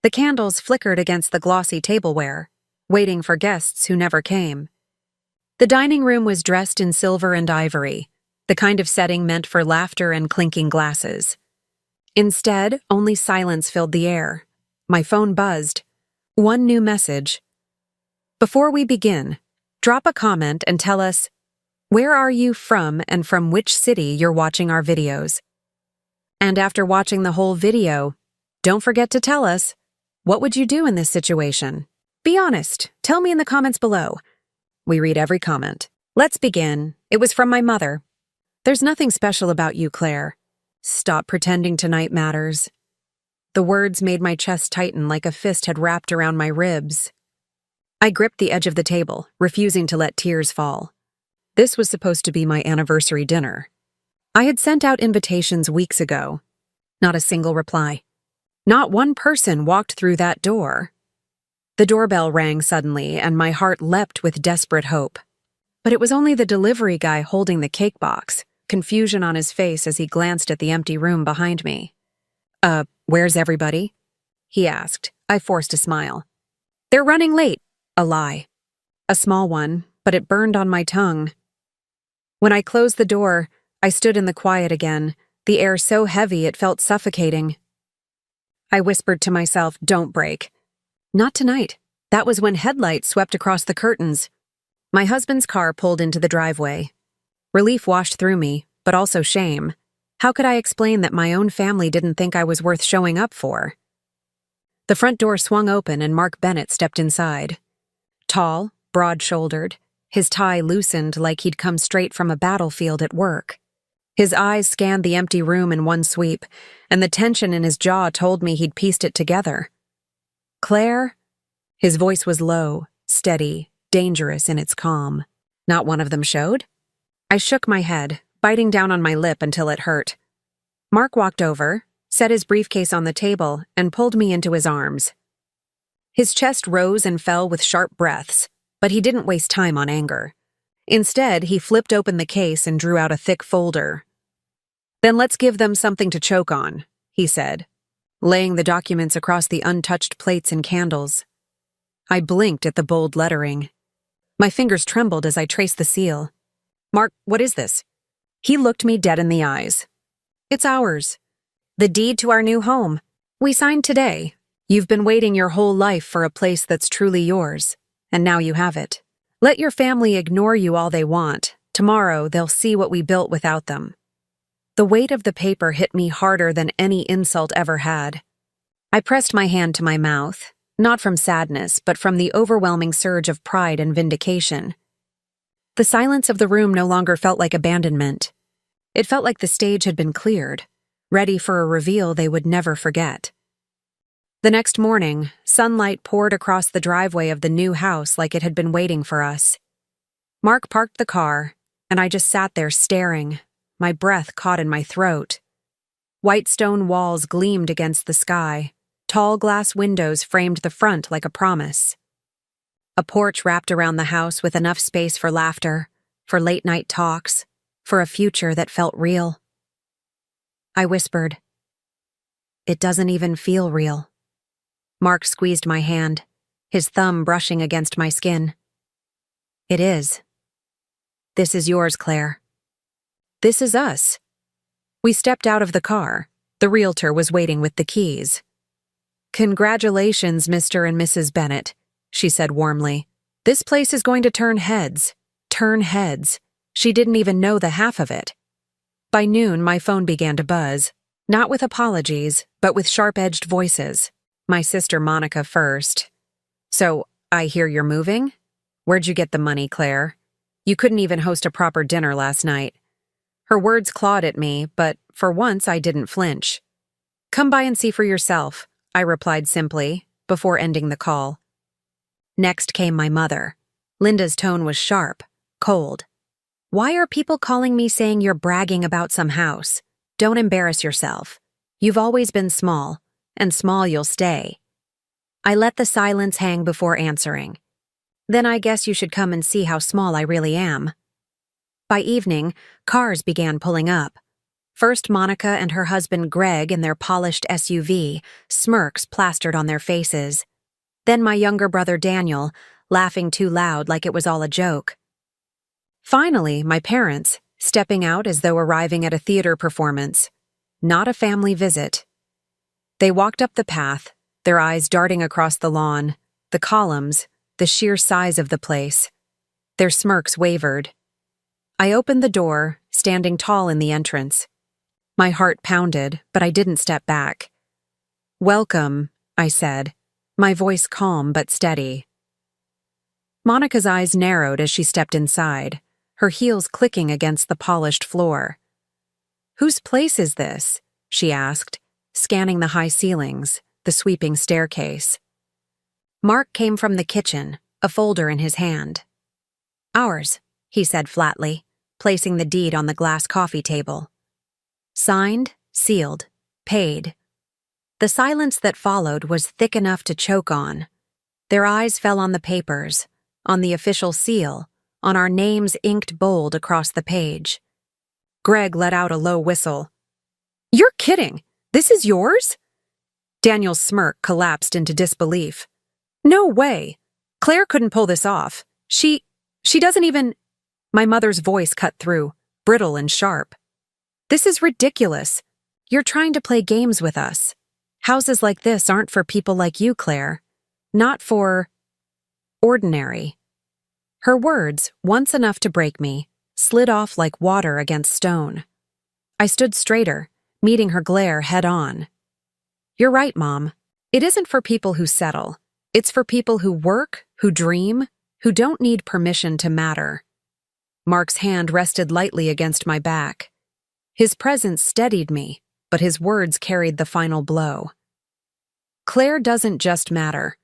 The candles flickered against the glossy tableware, waiting for guests who never came. The dining room was dressed in silver and ivory, the kind of setting meant for laughter and clinking glasses. Instead, only silence filled the air. My phone buzzed. One new message. Before we begin, drop a comment and tell us, where are you from and from which city you're watching our videos? And after watching the whole video, don't forget to tell us, what would you do in this situation? Be honest. Tell me in the comments below. We read every comment. Let's begin. It was from my mother. There's nothing special about you, Claire. Stop pretending tonight matters. The words made my chest tighten like a fist had wrapped around my ribs. I gripped the edge of the table, refusing to let tears fall. This was supposed to be my anniversary dinner. I had sent out invitations weeks ago. Not a single reply. Not one person walked through that door. The doorbell rang suddenly, and my heart leapt with desperate hope. But it was only the delivery guy holding the cake box, confusion on his face as he glanced at the empty room behind me. Where's everybody?" he asked. I forced a smile. "They're running late." A lie. A small one, but it burned on my tongue. When I closed the door, I stood in the quiet again, the air so heavy it felt suffocating. I whispered to myself, "Don't break." Not tonight. That was when headlights swept across the curtains. My husband's car pulled into the driveway. Relief washed through me, but also shame. How could I explain that my own family didn't think I was worth showing up for? The front door swung open and Mark Bennett stepped inside. Tall, broad-shouldered, his tie loosened like he'd come straight from a battlefield at work. His eyes scanned the empty room in one sweep, and the tension in his jaw told me he'd pieced it together. "Claire?" His voice was low, steady, dangerous in its calm. Not one of them showed? I shook my head, biting down on my lip until it hurt. Mark walked over, set his briefcase on the table, and pulled me into his arms. His chest rose and fell with sharp breaths, but he didn't waste time on anger. Instead, he flipped open the case and drew out a thick folder. "Then let's give them something to choke on," he said, laying the documents across the untouched plates and candles. I blinked at the bold lettering. My fingers trembled as I traced the seal. "Mark, what is this?" He looked me dead in the eyes. "It's ours. The deed to our new home. We signed today. You've been waiting your whole life for a place that's truly yours, and now you have it. Let your family ignore you all they want. Tomorrow, they'll see what we built without them." The weight of the paper hit me harder than any insult ever had. I pressed my hand to my mouth, not from sadness, but from the overwhelming surge of pride and vindication. The silence of the room no longer felt like abandonment. It felt like the stage had been cleared, ready for a reveal they would never forget. The next morning, sunlight poured across the driveway of the new house like it had been waiting for us. Mark parked the car, and I just sat there staring, my breath caught in my throat. White stone walls gleamed against the sky. Tall glass windows framed the front like a promise. A porch wrapped around the house with enough space for laughter, for late-night talks, for a future that felt real. I whispered, "It doesn't even feel real." Mark squeezed my hand, his thumb brushing against my skin. "It is. This is yours, Claire. This is us." We stepped out of the car. The realtor was waiting with the keys. "Congratulations, Mr. and Mrs. Bennett," she said warmly. "This place is going to turn heads. Turn heads." She didn't even know the half of it. By noon, my phone began to buzz, not with apologies, but with sharp-edged voices. My sister Monica first. "So, I hear you're moving? Where'd you get the money, Claire? You couldn't even host a proper dinner last night." Her words clawed at me, but for once I didn't flinch. "Come by and see for yourself," I replied simply, before ending the call. Next came my mother. Linda's tone was sharp, cold. "Why are people calling me saying you're bragging about some house? Don't embarrass yourself. You've always been small, and small you'll stay." I let the silence hang before answering. "Then I guess you should come and see how small I really am." By evening, cars began pulling up. First Monica and her husband Greg in their polished SUV, smirks plastered on their faces. Then my younger brother Daniel, laughing too loud like it was all a joke. Finally, my parents, stepping out as though arriving at a theater performance. Not a family visit. They walked up the path, their eyes darting across the lawn, the columns, the sheer size of the place. Their smirks wavered. I opened the door, standing tall in the entrance. My heart pounded, but I didn't step back. "Welcome," I said, my voice calm but steady. Monica's eyes narrowed as she stepped inside, her heels clicking against the polished floor. "Whose place is this?" she asked, scanning the high ceilings, the sweeping staircase. Mark came from the kitchen, a folder in his hand. "Ours," he said flatly, placing the deed on the glass coffee table. Signed, sealed, paid. The silence that followed was thick enough to choke on. Their eyes fell on the papers, on the official seal, on our names inked bold across the page. Greg let out a low whistle. "You're kidding! This is yours?" Daniel's smirk collapsed into disbelief. "No way! Claire couldn't pull this off. She doesn't even—" My mother's voice cut through, brittle and sharp. "This is ridiculous. You're trying to play games with us. Houses like this aren't for people like you, Claire. Not for ordinary." Her words, once enough to break me, slid off like water against stone. I stood straighter, meeting her glare head-on. "You're right, Mom. It isn't for people who settle. It's for people who work, who dream, who don't need permission to matter." Mark's hand rested lightly against my back. His presence steadied me, but his words carried the final blow. "Claire doesn't just matter.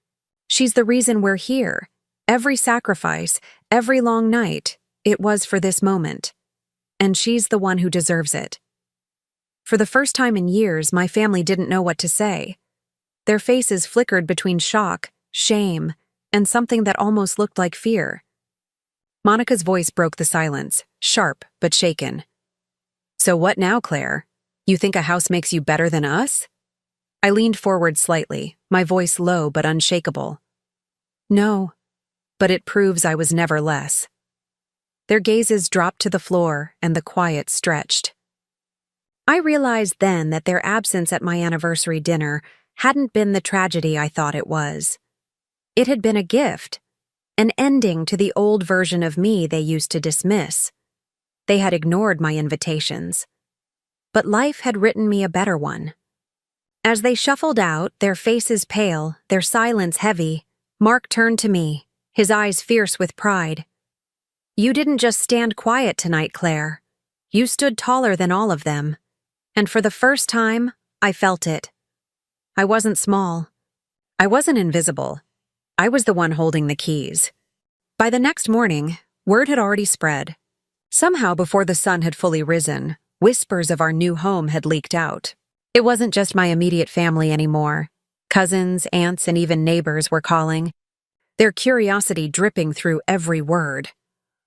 She's the reason we're here. Every sacrifice, every long night, it was for this moment. And she's the one who deserves it." For the first time in years, my family didn't know what to say. Their faces flickered between shock, shame, and something that almost looked like fear. Monica's voice broke the silence, sharp but shaken. "So what now, Claire? You think a house makes you better than us?" I leaned forward slightly, my voice low but unshakable. "No, but it proves I was never less." Their gazes dropped to the floor, and the quiet stretched. I realized then that their absence at my anniversary dinner hadn't been the tragedy I thought it was. It had been a gift, an ending to the old version of me they used to dismiss. They had ignored my invitations. But life had written me a better one. As they shuffled out, their faces pale, their silence heavy, Mark turned to me, his eyes fierce with pride. "You didn't just stand quiet tonight, Claire. You stood taller than all of them. And for the first time, I felt it. I wasn't small. I wasn't invisible. I was the one holding the keys." By the next morning, word had already spread. Somehow, before the sun had fully risen, whispers of our new home had leaked out. It wasn't just my immediate family anymore. Cousins, aunts, and even neighbors were calling, their curiosity dripping through every word.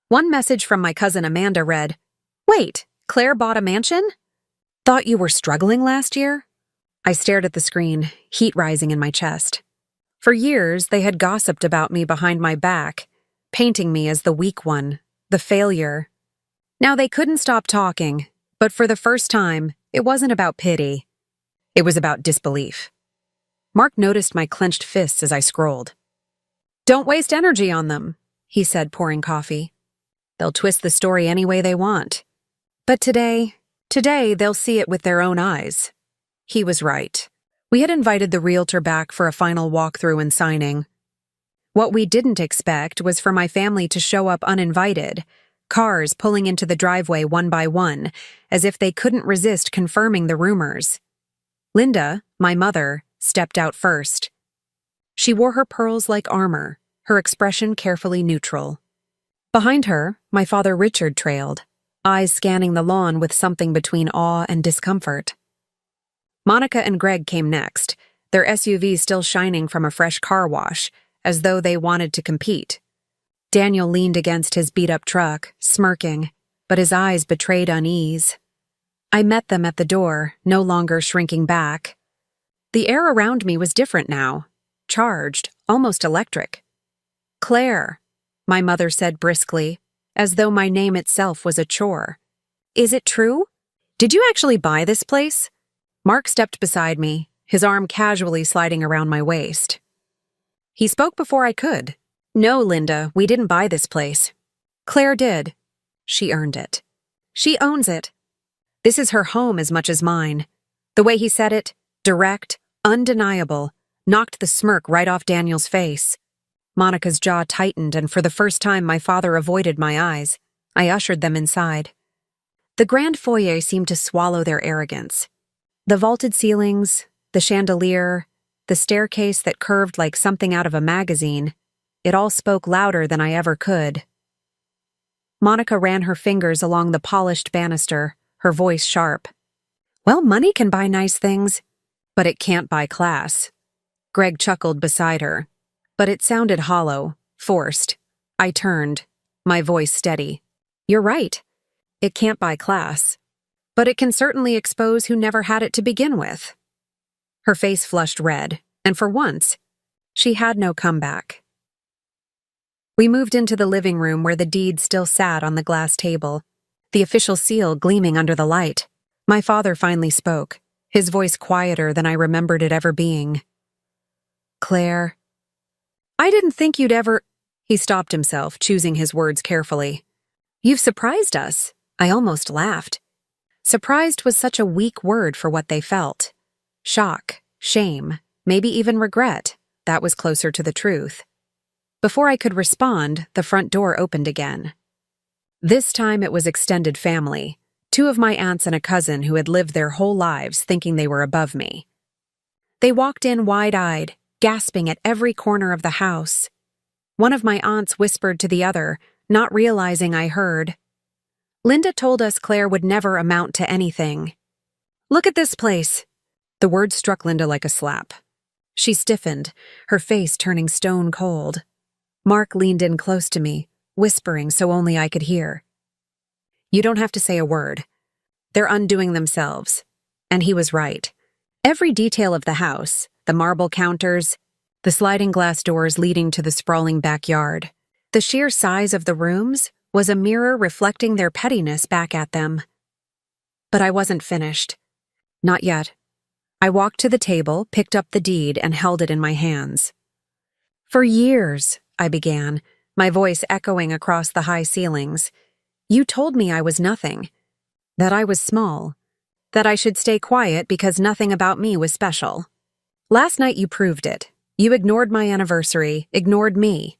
One message from my cousin Amanda read, "Wait, Claire bought a mansion? Thought you were struggling last year?" I stared at the screen, heat rising in my chest. For years, they had gossiped about me behind my back, painting me as the weak one, the failure. Now they couldn't stop talking, but for the first time, it wasn't about pity. It was about disbelief. Mark noticed my clenched fists as I scrolled. "Don't waste energy on them," he said, pouring coffee. "They'll twist the story any way they want. But today they'll see it with their own eyes." He was right. We had invited the realtor back for a final walkthrough and signing. What we didn't expect was for my family to show up uninvited, cars pulling into the driveway one by one, as if they couldn't resist confirming the rumors. Linda, my mother, stepped out first. She wore her pearls like armor, her expression carefully neutral. Behind her, my father Richard trailed, eyes scanning the lawn with something between awe and discomfort. Monica and Greg came next, their SUV still shining from a fresh car wash, as though they wanted to compete. Daniel leaned against his beat-up truck, smirking, but his eyes betrayed unease. I met them at the door, no longer shrinking back. The air around me was different now, charged, almost electric. "Claire," my mother said briskly, as though my name itself was a chore. "Is it true? Did you actually buy this place?" Mark stepped beside me, his arm casually sliding around my waist. He spoke before I could. "No, Linda, we didn't buy this place. Claire did. She earned it. She owns it. This is her home as much as mine." The way he said it, direct, undeniable, knocked the smirk right off Daniel's face. Monica's jaw tightened, and for the first time my father avoided my eyes. I ushered them inside. The grand foyer seemed to swallow their arrogance. The vaulted ceilings, the chandelier, the staircase that curved like something out of a magazine, it all spoke louder than I ever could. Monica ran her fingers along the polished banister, her voice sharp. "Well, money can buy nice things, but it can't buy class." Greg chuckled beside her, but it sounded hollow, forced. I turned, my voice steady. "You're right. It can't buy class, but it can certainly expose who never had it to begin with." Her face flushed red, and for once, she had no comeback. We moved into the living room where the deed still sat on the glass table, the official seal gleaming under the light. My father finally spoke, his voice quieter than I remembered it ever being. "Claire, I didn't think you'd ever—" He stopped himself, choosing his words carefully. "You've surprised us." I almost laughed. Surprised was such a weak word for what they felt. Shock, shame, maybe even regret. That was closer to the truth. Before I could respond, the front door opened again. This time it was extended family, 2 of my aunts and a cousin who had lived their whole lives thinking they were above me. They walked in wide-eyed, gasping at every corner of the house. One of my aunts whispered to the other, not realizing I heard. "Linda told us Claire would never amount to anything. Look at this place." The word struck Linda like a slap. She stiffened, her face turning stone cold. Mark leaned in close to me, whispering so only I could hear. "You don't have to say a word. They're undoing themselves." And he was right. Every detail of the house, the marble counters, the sliding glass doors leading to the sprawling backyard, the sheer size of the rooms, was a mirror reflecting their pettiness back at them. But I wasn't finished. Not yet. I walked to the table, picked up the deed, and held it in my hands. "For years," I began, my voice echoing across the high ceilings, "you told me I was nothing, that I was small, that I should stay quiet because nothing about me was special. Last night you proved it. You ignored my anniversary, ignored me.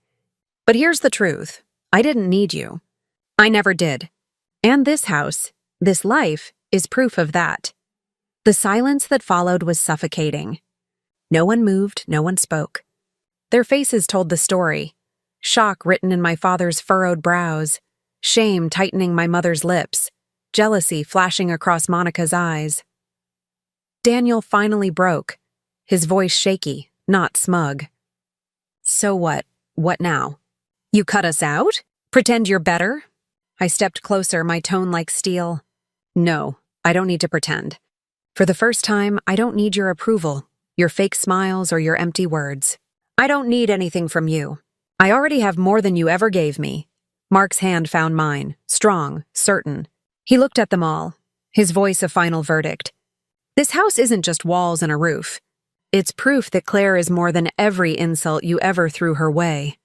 But here's the truth. I didn't need you. I never did. And this house, this life, is proof of that." The silence that followed was suffocating. No one moved, no one spoke. Their faces told the story. Shock written in my father's furrowed brows, shame tightening my mother's lips, jealousy flashing across Monica's eyes. Daniel finally broke, his voice shaky, not smug. "So what? What now? You cut us out? Pretend you're better?" I stepped closer, my tone like steel. "No, I don't need to pretend. For the first time, I don't need your approval, your fake smiles, or your empty words. I don't need anything from you. I already have more than you ever gave me." Mark's hand found mine, strong, certain. He looked at them all, his voice a final verdict. "This house isn't just walls and a roof. It's proof that Claire is more than every insult you ever threw her way.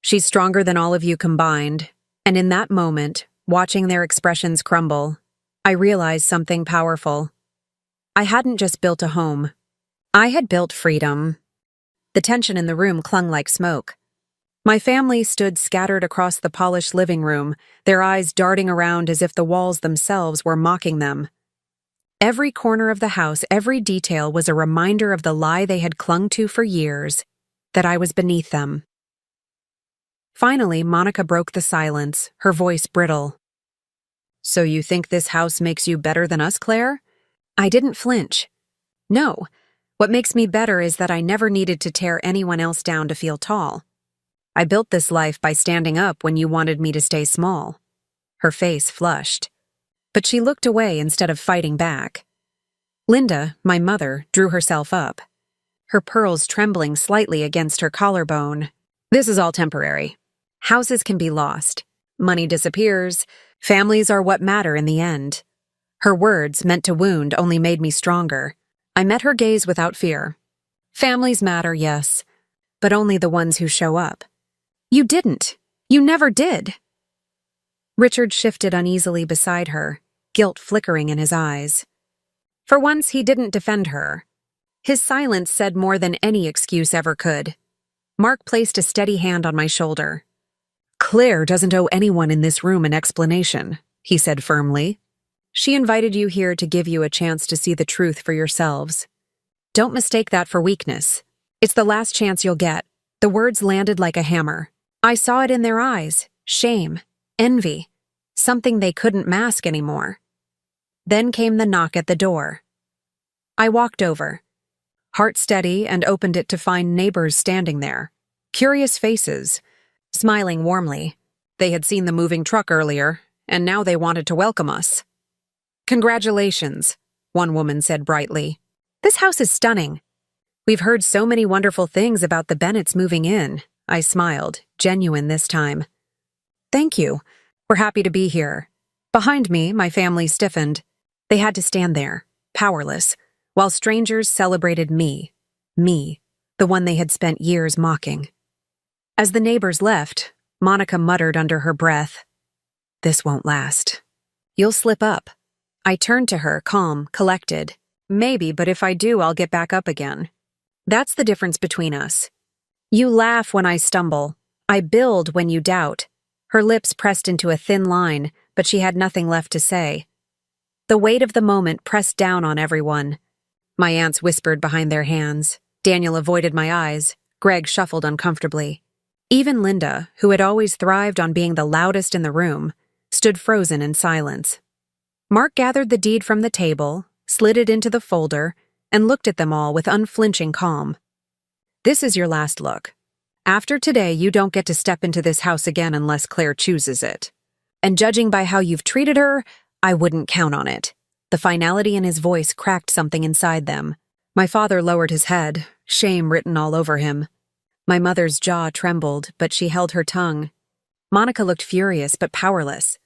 She's stronger than all of you combined." And in that moment, watching their expressions crumble, I realized something powerful. I hadn't just built a home. I had built freedom. The tension in the room clung like smoke. My family stood scattered across the polished living room, their eyes darting around as if the walls themselves were mocking them. Every corner of the house, every detail was a reminder of the lie they had clung to for years, that I was beneath them. Finally, Monica broke the silence, her voice brittle. "So you think this house makes you better than us, Claire?" I didn't flinch. "No. What makes me better is that I never needed to tear anyone else down to feel tall. I built this life by standing up when you wanted me to stay small." Her face flushed. but she looked away instead of fighting back. Linda, my mother, drew herself up, her pearls trembling slightly against her collarbone. This is all temporary. Houses can be lost. Money disappears. Families are what matter in the end. Her words, meant to wound, only made me stronger. I met her gaze without fear. Families matter, yes, but only the ones who show up. You didn't. You never did. Richard shifted uneasily beside her, guilt flickering in his eyes. For once, he didn't defend her. His silence said more than any excuse ever could. Mark placed a steady hand on my shoulder. Claire doesn't owe anyone in this room an explanation, he said firmly. She invited you here to give you a chance to see the truth for yourselves. Don't mistake that for weakness. It's the last chance you'll get. The words landed like a hammer. I saw it in their eyes. Shame. Envy. Something they couldn't mask anymore. Then came the knock at the door. I walked over, heart steady, and opened it to find neighbors standing there. Curious faces, smiling warmly. They had seen the moving truck earlier, and now they wanted to welcome us. Congratulations, one woman said brightly. This house is stunning. We've heard so many wonderful things about the Bennetts moving in. I smiled, genuine this time. Thank you. We're happy to be here. Behind me, my family stiffened. They had to stand there, powerless, while strangers celebrated me, the one they had spent years mocking. As the neighbors left, Monica muttered under her breath, "This won't last. You'll slip up." I turned to her, calm, collected. Maybe, but if I do, I'll get back up again. That's the difference between us. You laugh when I stumble. I build when you doubt. Her lips pressed into a thin line, but she had nothing left to say. The weight of the moment pressed down on everyone. My aunts whispered behind their hands. Daniel avoided my eyes. Greg shuffled uncomfortably. Even Linda, who had always thrived on being the loudest in the room, stood frozen in silence. Mark gathered the deed from the table, slid it into the folder, and looked at them all with unflinching calm. This is your last look. After today, you don't get to step into this house again unless Claire chooses it. And judging by how you've treated her, I wouldn't count on it. The finality in his voice cracked something inside them. My father lowered his head, shame written all over him. My mother's jaw trembled, but she held her tongue. Monica looked furious but powerless.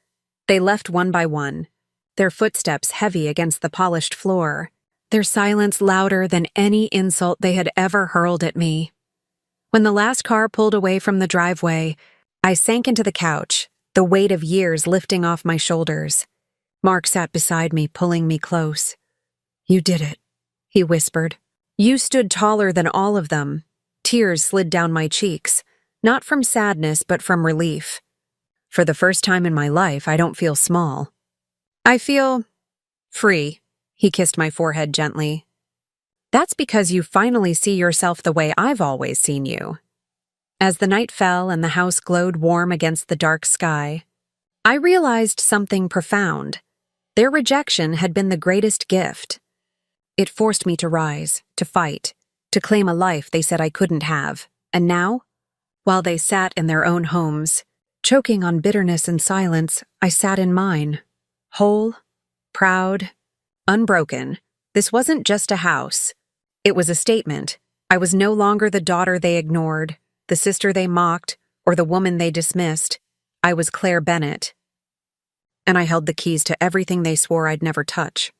They left one by one, their footsteps heavy against the polished floor, their silence louder than any insult they had ever hurled at me. When the last car pulled away from the driveway, I sank into the couch, the weight of years lifting off my shoulders. Mark sat beside me, pulling me close. You did it, he whispered. You stood taller than all of them. Tears slid down my cheeks, not from sadness but from relief. For the first time in my life, I don't feel small. I feel free, he kissed my forehead gently. That's because you finally see yourself the way I've always seen you. As the night fell and the house glowed warm against the dark sky, I realized something profound. Their rejection had been the greatest gift. It forced me to rise, to fight, to claim a life they said I couldn't have. And now, while they sat in their own homes, choking on bitterness and silence, I sat in mine. Whole, proud, unbroken. This wasn't just a house. It was a statement. I was no longer the daughter they ignored, the sister they mocked, or the woman they dismissed. I was Claire Bennett. And I held the keys to everything they swore I'd never touch.